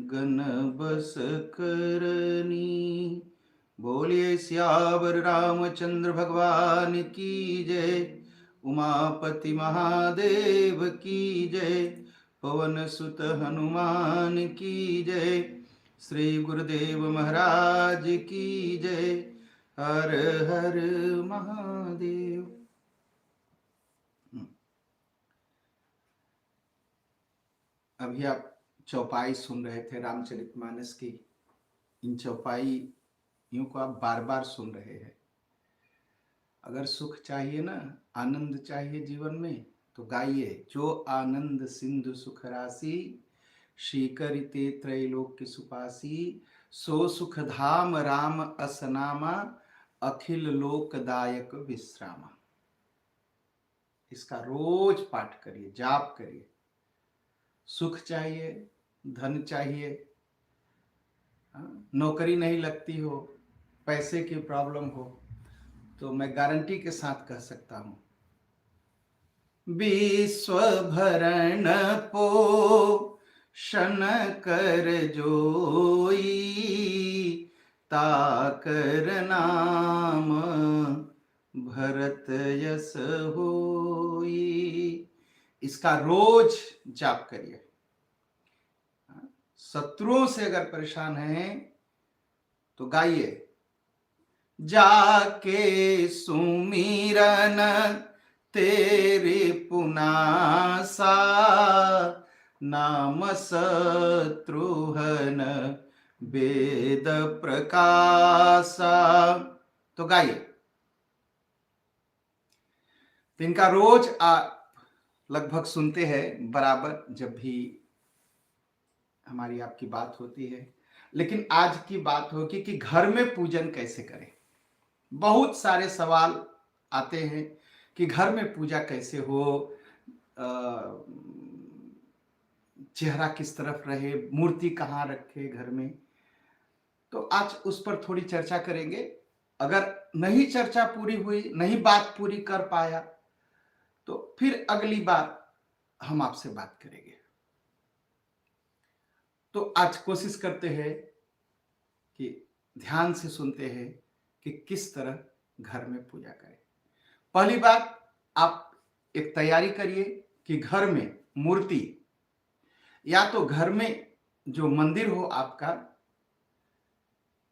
Gun बस करनी। बोलिए सियावर रामचंद्र भगवान की जय। उमापति महादेव की जय। पवन सुत हनुमान की जय। श्री गुरुदेव महाराज की जय। हर हर महादेव। अभी आप चौपाई सुन रहे थे रामचरितमानस की। इन चौपाइयों को आप बार बार सुन रहे हैं। अगर सुख चाहिए ना, आनंद चाहिए जीवन में, तो गाइए, जो आनंद सिंधु सुख राशि, श्रीकरिते त्रैलोक्य सुपासी, सो सुख धाम राम असनामा, अखिल लोकदायक विश्रामा। इसका रोज पाठ करिए, जाप करिए। सुख चाहिए, धन चाहिए, नौकरी नहीं लगती हो, पैसे की प्रॉब्लम हो, तो मैं गारंटी के साथ कह सकता हूं, विश्व भरण पोषण कर जोई, ताकर नाम भरत यस होई। इसका रोज जाप करिए। शत्रुओं से अगर परेशान हैं तो गाइए, जाके सुमिरन तेरे पुनासा, नाम शत्रुहन वेद प्रकाशा। तो गाइए। तो इनका रोज आप लगभग सुनते हैं बराबर, जब भी हमारी आपकी बात होती है। लेकिन आज की बात होगी कि घर में पूजन कैसे करें। बहुत सारे सवाल आते हैं कि घर में पूजा कैसे हो, चेहरा किस तरफ रहे, मूर्ति कहाँ रखे घर में। तो आज उस पर थोड़ी चर्चा करेंगे। अगर नहीं चर्चा पूरी हुई, नहीं बात पूरी कर पाया, तो फिर अगली बार हम आपसे बात करेंगे। तो आज कोशिश करते हैं कि ध्यान से सुनते हैं कि किस तरह घर में पूजा करें। पहली बात, आप एक तैयारी करिए कि घर में मूर्ति, या तो घर में जो मंदिर हो आपका,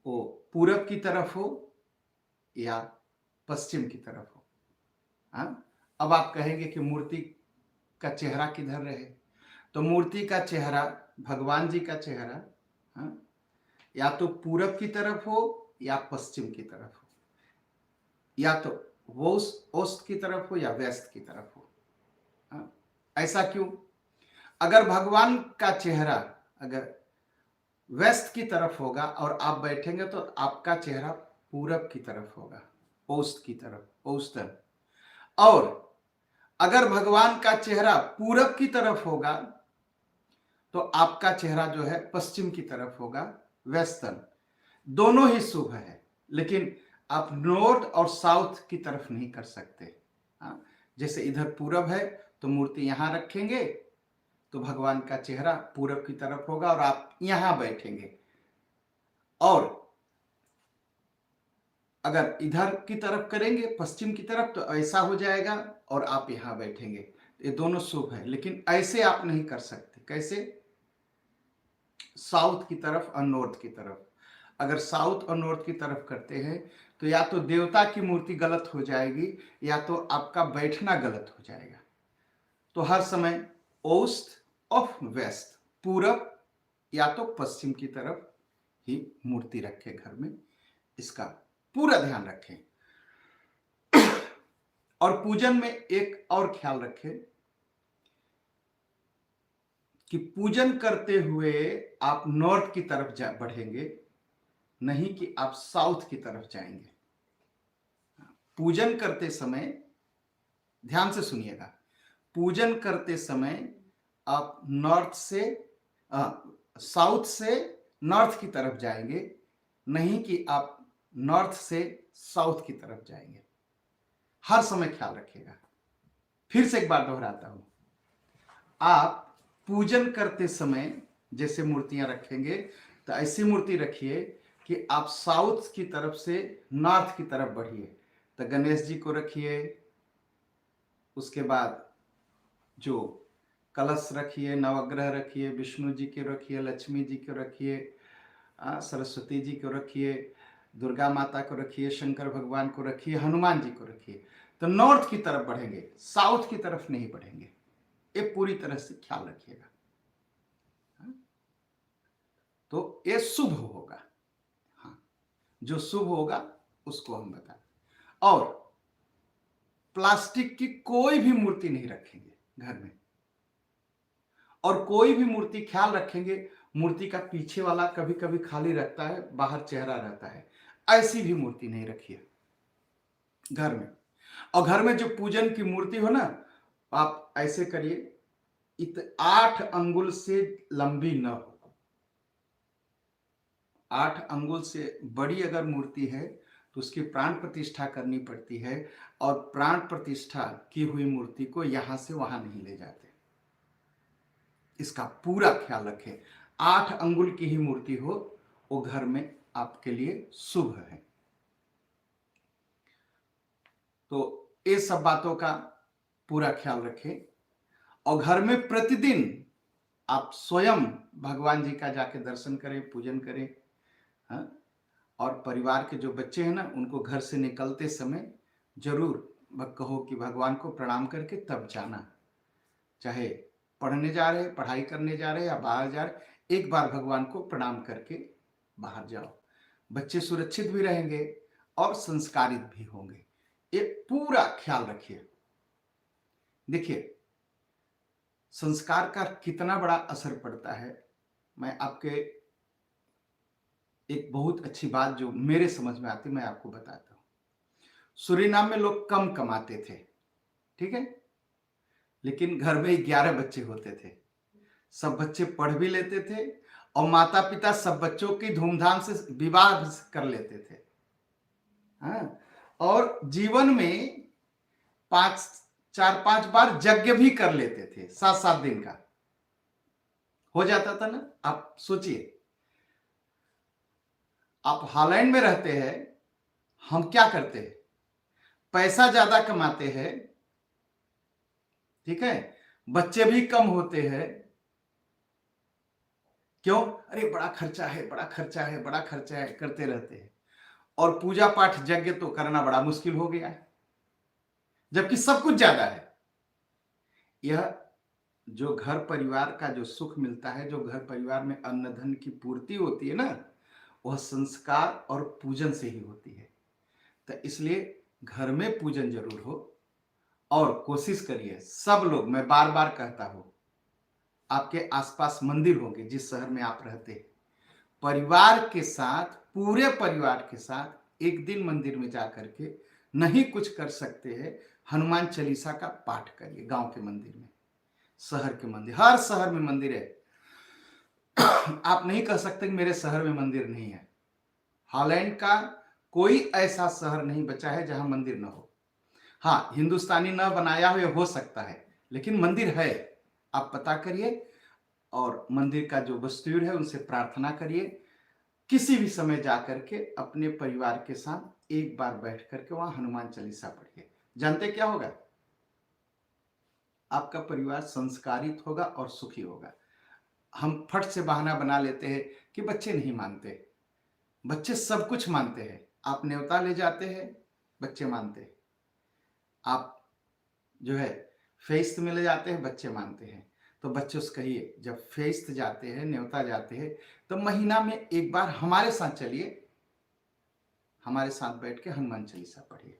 वो पूरब की तरफ हो या पश्चिम की तरफ हो। हाँ, अब आप कहेंगे कि मूर्ति का चेहरा किधर रहे, तो मूर्ति का चेहरा, भगवान जी का चेहरा, हाँ, या तो पूरब की तरफ हो या पश्चिम की तरफ हो, या तो ओस्ट की तरफ हो या वेस्ट की तरफ हो। हाँ, ऐसा क्यों? अगर भगवान का चेहरा अगर वेस्ट की तरफ होगा और आप बैठेंगे, तो आपका चेहरा पूरब की तरफ होगा, ओस्ट की तरफ, ओस्टर्न। और अगर भगवान का चेहरा पूरब की तरफ होगा, तो आपका चेहरा जो है पश्चिम की तरफ होगा, वेस्टर्न। दोनों ही शुभ है, लेकिन आप नॉर्थ और साउथ की तरफ नहीं कर सकते। हाँ, जैसे इधर पूरब है तो मूर्ति यहां रखेंगे, तो भगवान का चेहरा पूरब की तरफ होगा और आप यहां बैठेंगे। और अगर इधर की तरफ करेंगे, पश्चिम की तरफ, तो ऐसा हो जाएगा और आप यहां बैठेंगे। ये दोनों शुभ है, लेकिन ऐसे आप नहीं कर सकते। कैसे? साउथ की तरफ और नॉर्थ की तरफ। अगर साउथ और नॉर्थ की तरफ करते हैं तो या तो देवता की मूर्ति गलत हो जाएगी, या तो आपका बैठना गलत हो जाएगा। तो हर समय ईस्ट ऑफ वेस्ट, पूरब या तो पश्चिम की तरफ ही मूर्ति रखें घर में। इसका पूरा ध्यान रखें। और पूजन में एक और ख्याल रखें कि पूजन करते हुए आप नॉर्थ की तरफ बढ़ेंगे, नहीं कि आप साउथ की तरफ जाएंगे। पूजन करते समय ध्यान से सुनिएगा, पूजन करते समय आप साउथ से नॉर्थ की तरफ जाएंगे, नहीं कि आप नॉर्थ से साउथ की तरफ जाएंगे। हर समय ख्याल रखिएगा। फिर से एक बार दोहराता हूं, आप पूजन करते समय जैसे मूर्तियां रखेंगे तो ऐसी मूर्ति रखिए कि आप साउथ की तरफ से नॉर्थ की तरफ बढ़िए। तो गणेश जी को रखिए, उसके बाद जो कलश रखिए, नवग्रह रखिए, विष्णु जी के रखिए, लक्ष्मी जी को रखिए, सरस्वती जी को रखिए, दुर्गा माता को रखिए, शंकर भगवान को रखिए, हनुमान जी को रखिए। तो नॉर्थ की तरफ बढ़ेंगे, साउथ की तरफ नहीं बढ़ेंगे। ये पूरी तरह से ख्याल रखिएगा। तो ये शुभ होगा। हाँ, जो शुभ होगा उसको हम बताएं। और प्लास्टिक की कोई भी मूर्ति नहीं रखेंगे घर में। और कोई भी मूर्ति ख्याल रखेंगे, मूर्ति का पीछे वाला कभी कभी खाली रहता है, बाहर चेहरा रहता है, ऐसी भी मूर्ति नहीं रखिए घर में। और घर में जो पूजन की मूर्ति हो ना, आप ऐसे करिए, 8 अंगुल से लंबी न हो। 8 अंगुल से बड़ी अगर मूर्ति है तो उसकी प्राण प्रतिष्ठा करनी पड़ती है, और प्राण प्रतिष्ठा की हुई मूर्ति को यहां से वहां नहीं ले जाते। इसका पूरा ख्याल रखें। 8 अंगुल की ही मूर्ति हो, वो घर में आपके लिए शुभ है। तो ये सब बातों का पूरा ख्याल रखें। और घर में प्रतिदिन आप स्वयं भगवान जी का जाके दर्शन करें, पूजन करें। हाँ? और परिवार के जो बच्चे हैं ना, उनको घर से निकलते समय जरूर कहो कि भगवान को प्रणाम करके तब जाना। चाहे पढ़ने जा रहे, पढ़ाई करने जा रहे या बाहर जा रहे, एक बार भगवान को प्रणाम करके बाहर जाओ। बच्चे सुरक्षित भी रहेंगे और संस्कारित भी होंगे। ये पूरा ख्याल रखिए। देखिए, संस्कार का कितना बड़ा असर पड़ता है। मैं आपके एक बहुत अच्छी बात जो मेरे समझ में आती, मैं आपको बताता हूं। सूरीनाम में लोग कम कमाते थे, ठीक है, लेकिन घर में 11 बच्चे होते थे। सब बच्चे पढ़ भी लेते थे, और माता पिता सब बच्चों की धूमधाम से विवाह कर लेते थे। हाँ? और जीवन में 4-5 बार यज्ञ भी कर लेते थे, 7-7 दिन का हो जाता था ना। आप सोचिए, आप हॉलैंड में रहते हैं, हम क्या करते हैं, पैसा ज्यादा कमाते हैं, ठीक है, बच्चे भी कम होते हैं। क्यों? अरे बड़ा खर्चा है, बड़ा खर्चा है, बड़ा खर्चा है, करते रहते हैं। और पूजा पाठ यज्ञ तो करना बड़ा मुश्किल हो गया है, जबकि सब कुछ ज्यादा है। यह जो घर परिवार का जो सुख मिलता है, जो घर परिवार में अन्न धन की पूर्ति होती है ना, वह संस्कार और पूजन से ही होती है। तो इसलिए घर में पूजन जरूर हो। और कोशिश करिए सब लोग, मैं बार बार कहता हूं, आपके आसपास मंदिर होंगे जिस शहर में आप रहते हैं, परिवार के साथ, पूरे परिवार के साथ एक दिन मंदिर में जाकर के, नहीं कुछ कर सकते हैं, हनुमान चालीसा का पाठ करिए। गांव के मंदिर में, शहर के मंदिर, हर शहर में मंदिर है। आप नहीं कह सकते कि मेरे शहर में मंदिर नहीं है। हॉलैंड का कोई ऐसा शहर नहीं बचा है जहां मंदिर न हो। हाँ, हिंदुस्तानी न बनाया हो सकता है, लेकिन मंदिर है। आप पता करिए, और मंदिर का जो बस्तूर है उनसे प्रार्थना करिए। किसी भी समय जाकर के अपने परिवार के साथ एक बार बैठ करके वहां हनुमान चालीसा पढ़िए। जानते क्या होगा? आपका परिवार संस्कारित होगा और सुखी होगा। हम फट से बहाना बना लेते हैं कि बच्चे नहीं मानते। बच्चे सब कुछ मानते हैं। आप न्योता ले जाते हैं, बच्चे मानते हैं। आप जो है फेस्त में ले जाते हैं, बच्चे मानते हैं। तो बच्चों से कहिए, जब फेस्त जाते हैं, न्योता जाते हैं, तो महीना में एक बार हमारे साथ चलिए, हमारे साथ बैठ के हनुमान चालीसा पढ़िए।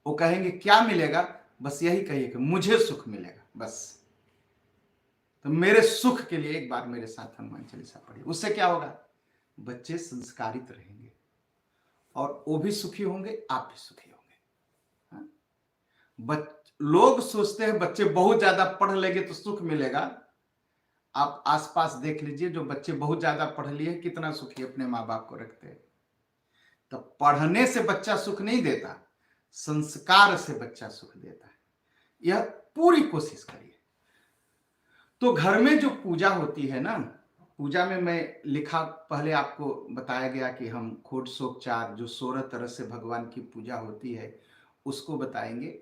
वो कहेंगे क्या मिलेगा? बस यही कहिए कि मुझे सुख मिलेगा, बस। तो मेरे सुख के लिए एक बार मेरे साथ हनुमान चालीसा पढ़िए। उससे क्या होगा? बच्चे संस्कारित रहेंगे, और वो भी सुखी होंगे, आप भी सुखी होंगे। हाँ? लोग सोचते हैं बच्चे बहुत ज्यादा पढ़ लेंगे तो सुख मिलेगा। आप आसपास देख लीजिए, जो बच्चे बहुत ज्यादा पढ़ लिए कितना सुखी अपने माँ बाप को रखते हैं। तो पढ़ने से बच्चा सुख नहीं देता, संस्कार से बच्चा सुख देता है। यह पूरी कोशिश करिए। तो घर में जो पूजा होती है ना, पूजा में मैं लिखा, पहले आपको बताया गया कि हम खोट सोपचार जो 16 तरह से भगवान की पूजा होती है उसको बताएंगे।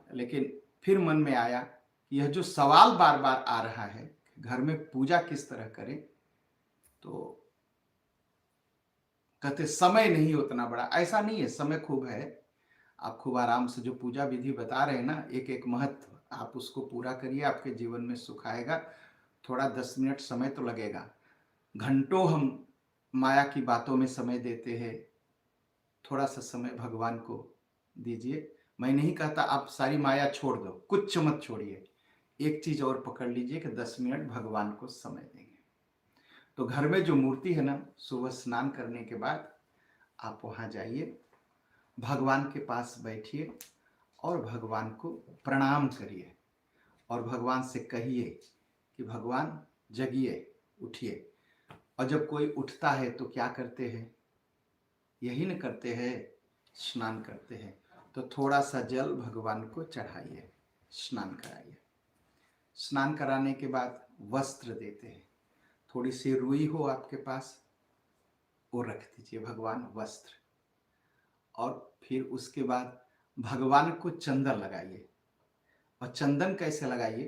लेकिन फिर मन में आया कि यह जो सवाल बार बार आ रहा है घर में पूजा किस तरह करें, तो कहते समय नहीं उतना बड़ा। ऐसा नहीं है, समय खूब है। आप खूब आराम से जो पूजा विधि बता रहे हैं ना, एक एक महत्व आप उसको पूरा करिए, आपके जीवन में सुख आएगा। थोड़ा 10 मिनट समय तो लगेगा। घंटों हम माया की बातों में समय देते हैं, थोड़ा सा समय भगवान को दीजिए। मैं नहीं कहता आप सारी माया छोड़ दो, कुछ मत छोड़िए, एक चीज और पकड़ लीजिए कि 10 मिनट भगवान को समय देंगे। तो घर में जो मूर्ति है ना, सुबह स्नान करने के बाद आप वहां जाइए, भगवान के पास बैठिए और भगवान को प्रणाम करिए और भगवान से कहिए कि भगवान जगिए, उठिए। और जब कोई उठता है तो क्या करते हैं, यही न करते हैं, स्नान करते हैं। तो थोड़ा सा जल भगवान को चढ़ाइए, स्नान कराइए। स्नान कराने के बाद वस्त्र देते हैं, थोड़ी सी रुई हो आपके पास वो रख दीजिए भगवान वस्त्र। और फिर उसके बाद भगवान को चंदन लगाइए। और चंदन कैसे लगाइए,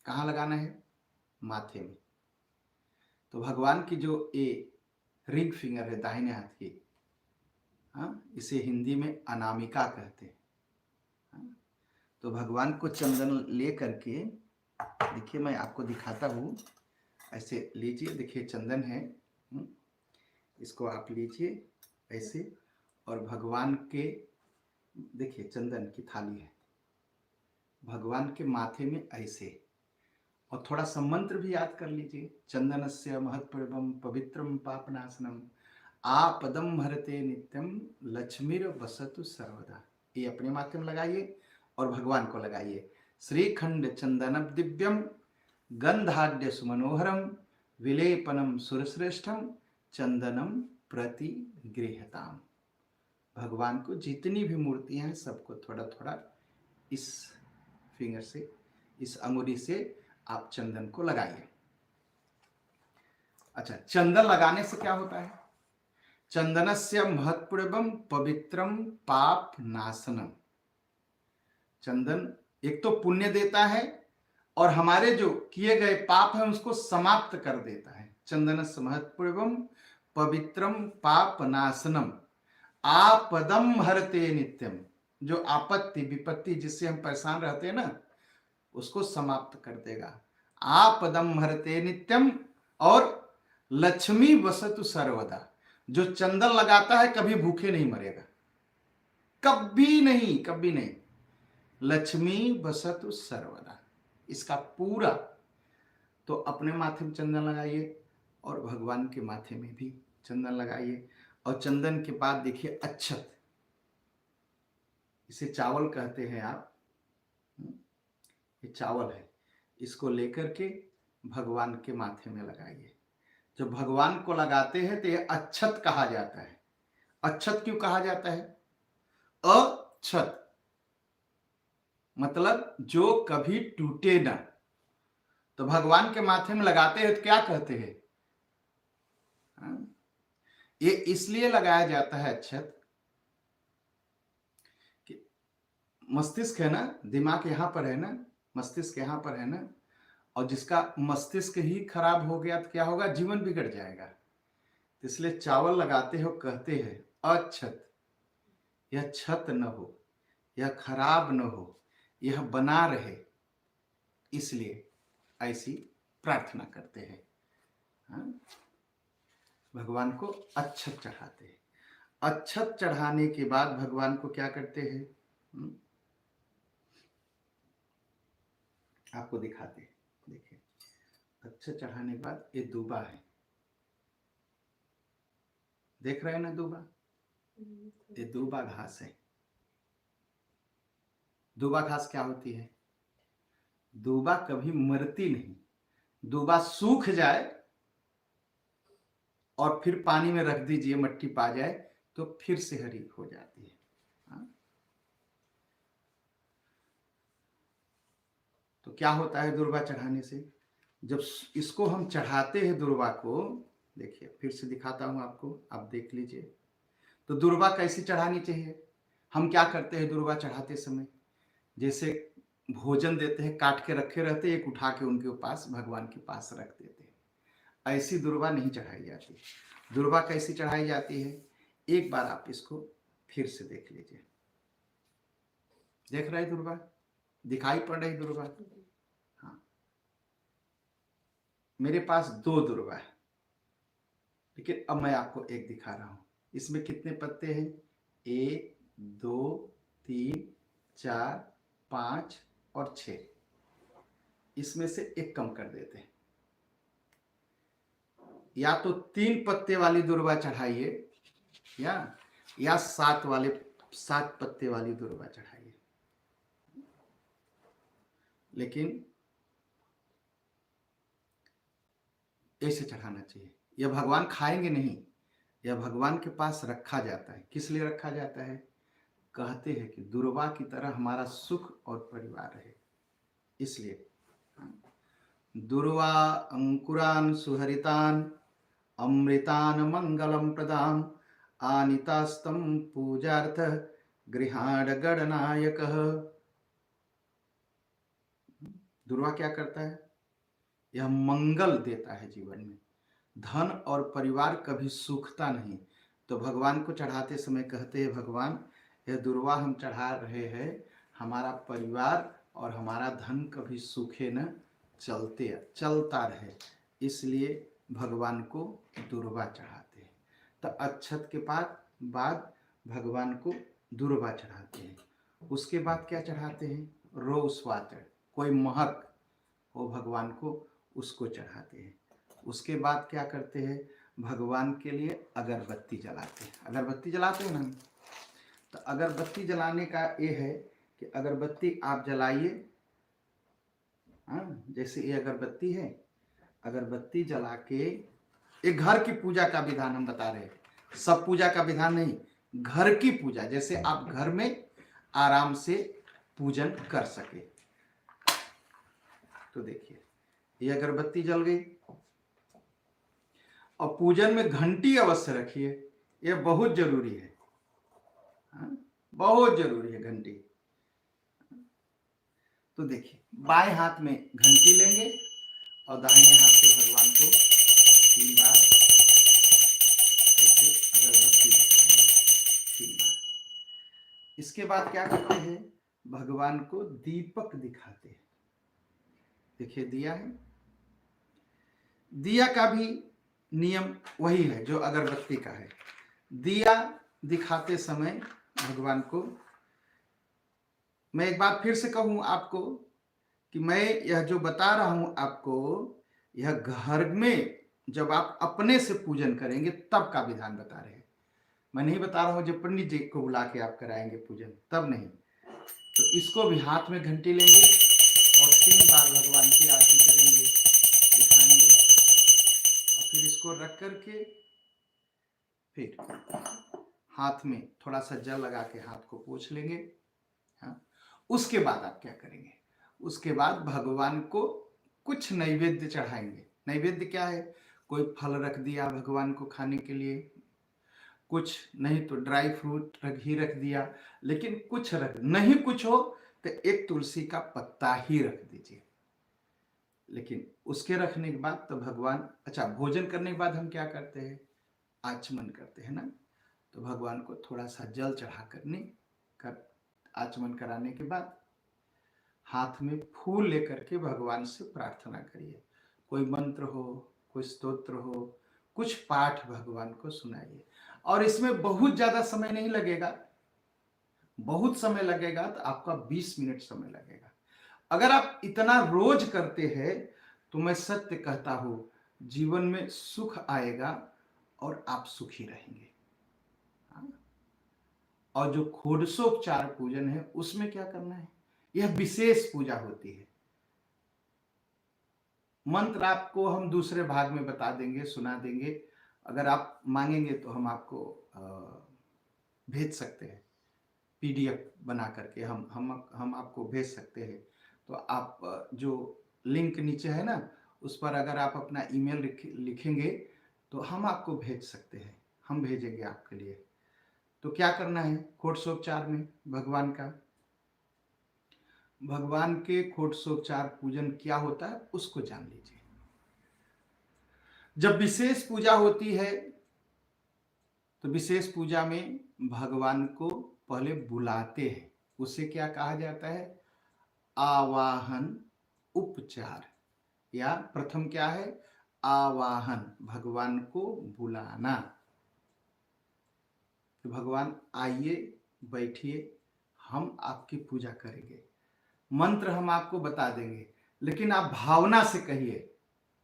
कहाँ लगाना है, माथे में। तो भगवान की जो ये रिंग फिंगर है दाहिने हाथ की, हाँ, इसे हिंदी में अनामिका कहते हैं। हाँ? तो भगवान को चंदन ले करके, देखिए मैं आपको दिखाता हूँ, ऐसे लीजिए, देखिए चंदन है, इसको आप लीजिए ऐसे, और भगवान के, देखिए चंदन की थाली है, भगवान के माथे में ऐसे। और थोड़ा सा मंत्र भी याद कर लीजिए, चंदनस्य महत्पर्वम पवित्रम पापनाशनम आपदम हरते नित्यम लक्ष्मीर वसतु सर्वदा। ये अपने माथे में लगाइए और भगवान को लगाइए। श्रीखंड चंदन दिव्यम गंधाद्य सुमनोहरम विलेपनम सुरश्रेष्ठम चंदनम प्रति गृहताम। भगवान को जितनी भी मूर्तियां हैं सबको थोड़ा थोड़ा इस फिंगर से, इस अंगुली से आप चंदन को लगाइए। अच्छा, चंदन लगाने से क्या होता है, चंदनस्य महत्पूर्वम पवित्रम पाप नाशनम। चंदन एक तो पुण्य देता है और हमारे जो किए गए पाप हैं उसको समाप्त कर देता है। चंदनस्य महत्पूर्वम पवित्रम पाप नाशनम आपदम हरते नित्यम। जो आपत्ति विपत्ति जिससे हम परेशान रहते हैं ना, उसको समाप्त कर देगा। आपदम हरते नित्यम और लक्ष्मी वसतु सर्वदा। जो चंदन लगाता है कभी भूखे नहीं मरेगा, कभी नहीं, कभी नहीं। लक्ष्मी वसतु सर्वदा, इसका पूरा। तो अपने माथे में चंदन लगाइए और भगवान के माथे में भी चंदन लगाइए। और चंदन के बाद देखिए अक्षत, इसे चावल कहते हैं आप, ये चावल है, इसको लेकर के भगवान के माथे में लगाइए। जब भगवान को लगाते हैं तो ये अक्षत कहा जाता है। अक्षत क्यों कहा जाता है, अक्षत मतलब जो कभी टूटे ना। तो भगवान के माथे में लगाते हैं तो क्या कहते हैं, ये इसलिए लगाया जाता है अक्षत कि मस्तिष्क है ना, दिमाग यहां पर है ना, मस्तिष्क यहां पर है ना, और जिसका मस्तिष्क ही खराब हो गया तो क्या होगा, जीवन बिगड़ जाएगा। तो इसलिए चावल लगाते हो, कहते हैं अक्षत, यह छत न हो, यह खराब न हो, यह बना रहे, इसलिए ऐसी प्रार्थना करते हैं। हाँ? भगवान को अक्षत चढ़ाते हैं। अक्षत चढ़ाने के बाद भगवान को क्या करते हैं, आपको दिखाते हैं। देखिए अक्षत चढ़ाने के बाद ये दूबा है, देख रहे हैं ना दूबा, ये दूबा घास है। दूबा घास क्या होती है, दूबा कभी मरती नहीं। दूबा सूख जाए और फिर पानी में रख दीजिए, मट्टी पा जाए तो फिर से हरी हो जाती है। हाँ? तो क्या होता है दूबा चढ़ाने से, जब इसको हम चढ़ाते हैं दुर्वा को, देखिए फिर से दिखाता हूं आपको, आप देख लीजिए। तो दुर्वा कैसी चढ़ानी चाहिए? हम क्या करते हैं दुर्वा चढ़ाते समय? जैसे भोजन देते हैं, काट के रखे रहते हैं, एक उठा के उनके पास, भगवान के पास रख देते हैं। ऐसी दुर्वा नहीं चढ़ाई जाती। दुर्वा कैसी चढ़ाई जाती है? एक बार आप इसको फिर से देख लीजिए। देख रहे दुर्वा? दिखाई पड़ रही दुर्वा? हाँ, मेरे पास 2 दुर्वा है, लेकिन अब मैं आपको एक दिखा रहा हूं। इसमें कितने पत्ते हैं? 1 2 3 4 5 और 6। इसमें से एक कम कर देते हैं। या तो 3 पत्ते वाली दुर्वा चढ़ाइए, या 7 पत्ते वाली दुर्वा चढ़ाइए। लेकिन ऐसे चढ़ाना चाहिए। यह भगवान खाएंगे नहीं, यह भगवान के पास रखा जाता है। किस लिए रखा जाता है? कहते हैं कि दुर्वा की तरह हमारा सुख और परिवार रहे, इसलिए। दुर्वा अंकुरान सुहरितान अमृतान मंगलम प्रदाम आनितास्तम पूजार्थ गृहाण गणनायक। दुर्वा क्या करता है? यह मंगल देता है जीवन में। धन और परिवार कभी सूखता नहीं। तो भगवान को चढ़ाते समय कहते हैं, भगवान यह दुर्वा हम चढ़ा रहे हैं, हमारा परिवार और हमारा धन कभी सूखे न, चलता रहे, इसलिए भगवान को दुर्वा चढ़ाते हैं। तो अक्षत के बाद भगवान को दुर्वा चढ़ाते हैं। उसके बाद क्या चढ़ाते हैं? रोज वाटर, कोई महक वो भगवान को, उसको चढ़ाते हैं। उसके बाद क्या करते हैं? भगवान के लिए अगरबत्ती जलाते हैं। अगरबत्ती जलाते हैं ना, तो अगरबत्ती जलाने का ये है कि अगरबत्ती आप जलाइए। हाँ, जैसे ये अगरबत्ती है, अगरबत्ती जला के, एक घर की पूजा का विधान हम बता रहे हैं, सब पूजा का विधान नहीं, घर की पूजा, जैसे आप घर में आराम से पूजन कर सके। तो देखिए ये अगरबत्ती जल गई। और पूजन में घंटी अवश्य रखिए, यह बहुत जरूरी है। हाँ? बहुत जरूरी है घंटी। तो देखिए बाएं हाथ में घंटी लेंगे और दाहिने हाथ से भगवान को 3 बार ऐसे अगरबत्ती दिखाएंगे, 3 बार। इसके बाद क्या करते हैं? भगवान को दीपक दिखाते हैं। देखिए दिया है, दिया का भी नियम वही है जो अगरबत्ती का है। दिया दिखाते समय भगवान को, मैं एक बार फिर से कहूं आपको कि मैं यह जो बता रहा हूं आपको, यह घर में जब आप अपने से पूजन करेंगे तब का विधान बता रहे हैं। मैं नहीं बता रहा हूं जब पंडित जी को बुला के आप कराएंगे पूजन, तब नहीं। तो इसको भी हाथ में घंटी लेंगे और 3 बार भगवान की आरती करेंगे, दिखाएंगे। और फिर इसको रख करके फिर हाथ में थोड़ा सा जल लगा के हाथ को पोंछ लेंगे। हाँ, उसके बाद आप क्या करेंगे? उसके बाद भगवान को कुछ नैवेद्य चढ़ाएंगे। नैवेद्य क्या है? कोई फल रख दिया भगवान को खाने के लिए, कुछ नहीं तो ड्राई फ्रूट ही रख दिया, लेकिन कुछ रख, नहीं कुछ हो तो एक तुलसी का पत्ता ही रख दीजिए। लेकिन उसके रखने के बाद तो भगवान, अच्छा भोजन करने के बाद हम क्या करते हैं? आचमन करते हैं ना। तो भगवान को थोड़ा सा जल चढ़ा कर आचमन कराने के बाद हाथ में फूल लेकर के भगवान से प्रार्थना करिए। कोई मंत्र हो, कोई स्तोत्र हो, कुछ पाठ भगवान को सुनाइए। और इसमें बहुत ज्यादा समय नहीं लगेगा। बहुत समय लगेगा तो आपका 20 मिनट समय लगेगा। अगर आप इतना रोज करते हैं तो मैं सत्य कहता हूं जीवन में सुख आएगा और आप सुखी रहेंगे। और जो षोडशोपचार पूजन है उसमें क्या करना है? यह विशेष पूजा होती है। मंत्र आपको हम दूसरे भाग में बता देंगे, सुना देंगे। अगर आप मांगेंगे तो हम आपको भेज सकते हैं, पीडीएफ बना करके हम आपको भेज सकते हैं। तो आप जो लिंक नीचे है ना, उस पर अगर आप अपना ईमेल लिखेंगे तो हम आपको भेज सकते हैं, हम भेजेंगे आपके लिए। तो क्या करना है षोडशोपचार में भगवान के षोडशोपचार पूजन क्या होता है उसको जान लीजिए। जब विशेष पूजा होती है तो विशेष पूजा में भगवान को पहले बुलाते हैं, उसे क्या कहा जाता है? आवाहन उपचार। या प्रथम क्या है? आवाहन, भगवान को बुलाना। तो भगवान आइए, बैठिए, हम आपकी पूजा करेंगे। मंत्र हम आपको बता देंगे, लेकिन आप भावना से कहिए।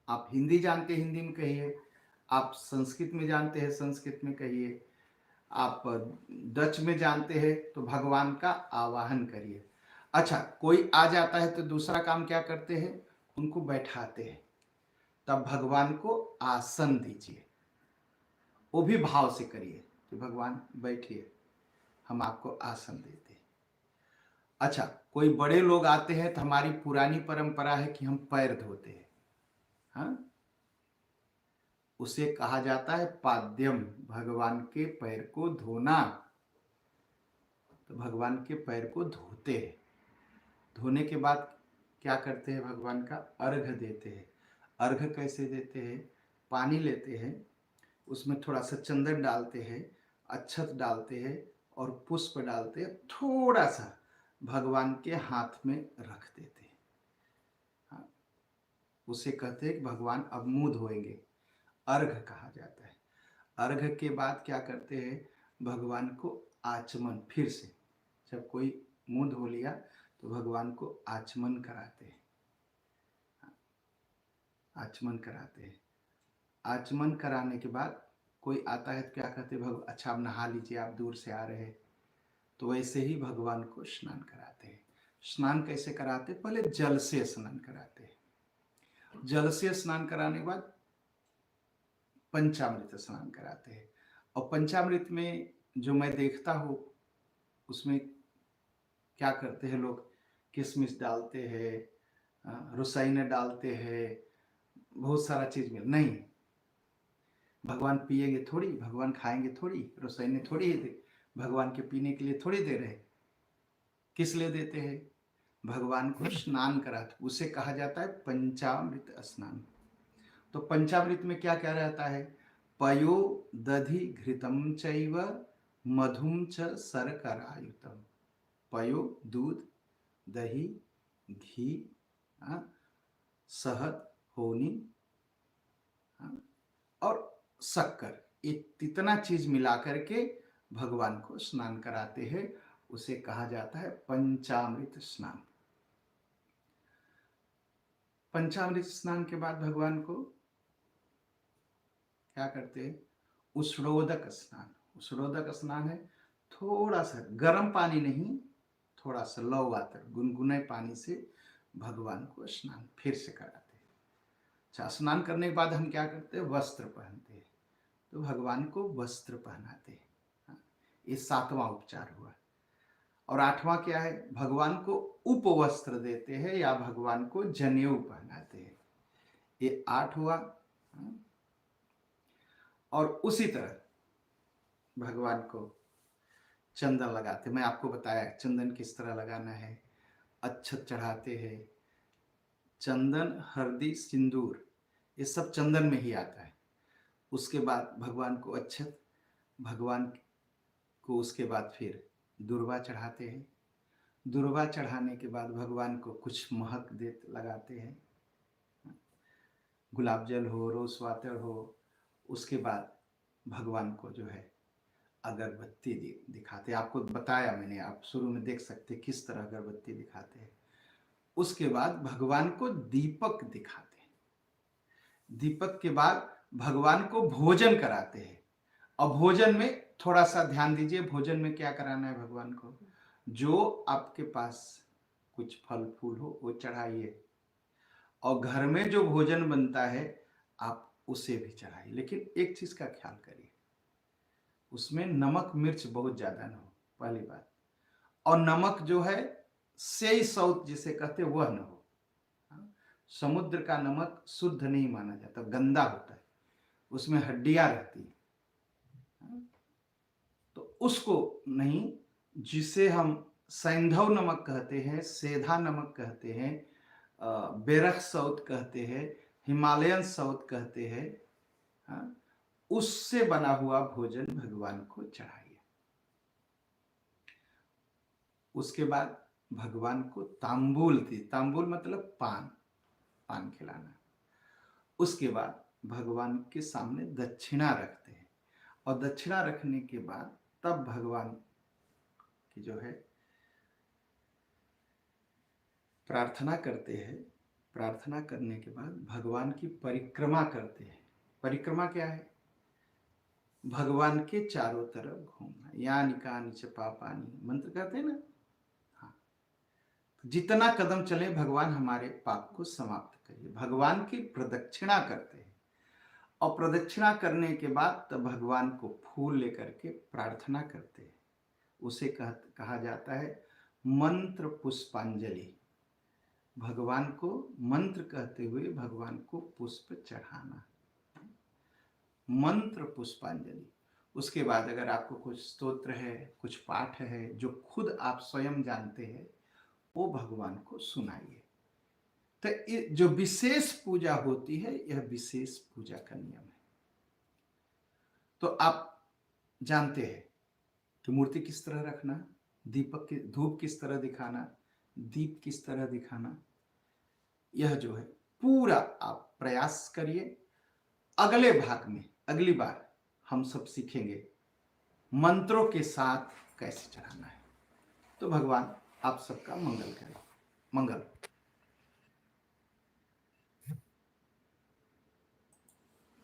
आप हिंदी जानते हैं हिंदी में कहिए, आप संस्कृत में जानते हैं संस्कृत में कहिए, आप डच में जानते हैं तो भगवान का आवाहन करिए। अच्छा, कोई आ जाता है तो दूसरा काम क्या करते हैं? उनको बैठाते हैं। तब भगवान को आसन दीजिए, वो भी भाव से करिए कि भगवान बैठिए, हम आपको आसन देते हैं। अच्छा, कोई बड़े लोग आते हैं तो हमारी पुरानी परंपरा है कि हम पैर धोते हैं। हाँ, उसे कहा जाता है पाद्यम, भगवान के पैर को धोना। तो भगवान के पैर को धोते हैं। धोने के बाद क्या करते हैं? भगवान का अर्घ देते हैं। अर्घ कैसे देते हैं? पानी लेते हैं, उसमें थोड़ा सा चंदन डालते हैं, अक्षत डालते हैं और पुष्प डालते हैं, थोड़ा सा भगवान के हाथ में रख देते हैं। हाँ, उसे कहते हैं कि भगवान अब मुंह धोएंगे, अर्घ कहा जाता है। अर्घ के बाद क्या करते हैं? भगवान को आचमन, फिर से जब कोई मुंह धो लिया तो भगवान को आचमन कराते हैं। आचमन कराते हैं। आचमन कराने के बाद कोई आता है तो क्या कहते हैं? अच्छा आप नहा लीजिए, आप दूर से आ रहे हैं। तो वैसे ही भगवान को स्नान कराते हैं। स्नान कैसे कराते? पहले जल से स्नान कराते हैं। जल से स्नान कराने के बाद पंचामृत स्नान कराते हैं। और पंचामृत में जो मैं देखता हूँ उसमें क्या करते हैं लोग? किशमिश डालते हैं, रुसैने डालते हैं, बहुत सारा चीज मिल नहीं। भगवान पिएंगे थोड़ी, भगवान खाएंगे थोड़ी, रुसैने थोड़ी ही दे भगवान के पीने के लिए थोड़ी दे रहे। किस लिए देते हैं? भगवान को स्नान कराते, उसे कहा जाता है पंचामृत स्नान। तो पंचामृत में क्या क्या रहता है? पयो दधि घृतम चैव मधुम च शर्करायुतम। पयो दूध, दही, घी, शहद, होनी और शक्कर, ये इतना चीज मिला करके भगवान को स्नान कराते हैं। उसे कहा जाता है पंचामृत स्नान। पंचामृत स्नान के बाद भगवान को क्या करते हैं? उष्णोदक स्नान। उष्णोदक स्नान है थोड़ा सा गर्म पानी नहीं, थोड़ा सा लौ वाटर, गुनगुने पानी से भगवान को स्नान फिर से कराते हैं। अच्छा, स्नान करने के बाद हम क्या करते हैं? वस्त्र पहनते हैं। तो भगवान को वस्त्र पहनाते हैं। ये 7वां उपचार हुआ। और 8वां क्या है? भगवान को उपवस्त्र देते हैं या भगवान को जनेऊ पहनाते हैं। ये 8 हुआ। और उसी तरह भगवान को चंदन लगाते, मैं आपको बताया चंदन किस तरह लगाना है। अक्षत चढ़ाते हैं। चंदन, हल्दी, सिंदूर, ये सब चंदन में ही आता है। उसके बाद भगवान को अक्षत, भगवान को उसके बाद फिर दुर्वा चढ़ाते हैं। दुर्वा चढ़ाने के बाद भगवान को कुछ महक दे लगाते हैं, गुलाब जल हो, रोज वाटर हो। उसके बाद भगवान को जो है अगरबत्ती दिखाते हैं। आपको बताया मैंने, आप शुरू में देख सकते किस तरह अगरबत्ती दिखाते हैं। उसके बाद भगवान को दीपक दिखाते हैं। दीपक के बाद भगवान को भोजन कराते हैं। और भोजन में थोड़ा सा ध्यान दीजिए, भोजन में क्या कराना है भगवान को? जो आपके पास कुछ फल फूल हो वो चढ़ाइए, और घर में जो भोजन बनता है आप उसे भी चढ़ाइए। लेकिन एक चीज का ख्याल करिए, उसमें नमक मिर्च बहुत ज्यादा ना हो, पहली बात। और नमक जो है सेई सौत जिसे कहते वह न हो। समुद्र का नमक शुद्ध नहीं माना जाता, गंदा होता है, उसमें हड्डियां रहती हैं, तो उसको नहीं, जिसे हम सैंधव नमक कहते हैं, सेधा नमक कहते हैं, बेरख सौत कहते हैं, हिमालयन सौत कहते हैं, हाँ, उससे बना हुआ भोजन भगवान को चढ़ाइए। उसके बाद भगवान को तांबूल दी, तांबूल मतलब पान, पान खिलाना। उसके बाद भगवान के सामने दक्षिणा रखते हैं, और दक्षिणा रखने के बाद तब भगवान की जो है प्रार्थना करते हैं। प्रार्थना करने के बाद भगवान की परिक्रमा करते हैं। परिक्रमा क्या है? भगवान के चारों तरफ घूमना, यानी कानि च पापानि मंत्र कहते हैं ना। हाँ, जितना कदम चले भगवान हमारे पाप को समाप्त करिए, भगवान की प्रदक्षिणा करते हैं। और प्रदक्षिणा करने के बाद तब भगवान को फूल लेकर के प्रार्थना करते हैं। उसे कहा जाता है मंत्र पुष्पांजलि। भगवान को मंत्र कहते हुए भगवान को पुष्प चढ़ाना, मंत्र पुष्पांजलि। उसके बाद अगर आपको कुछ स्तोत्र है, कुछ पाठ है जो खुद आप स्वयं जानते हैं, वो भगवान को सुनाइए। तो जो विशेष पूजा होती है, यह विशेष पूजा का नियम है। तो आप जानते हैं कि मूर्ति किस तरह रखना, दीपक की धूप किस तरह दिखाना, दीप किस तरह दिखाना, यह जो है पूरा आप प्रयास करिए। अगले भाग में अगली बार हम सब सीखेंगे मंत्रों के साथ कैसे चढ़ाना है। तो भगवान आप सबका मंगल करें। मंगल।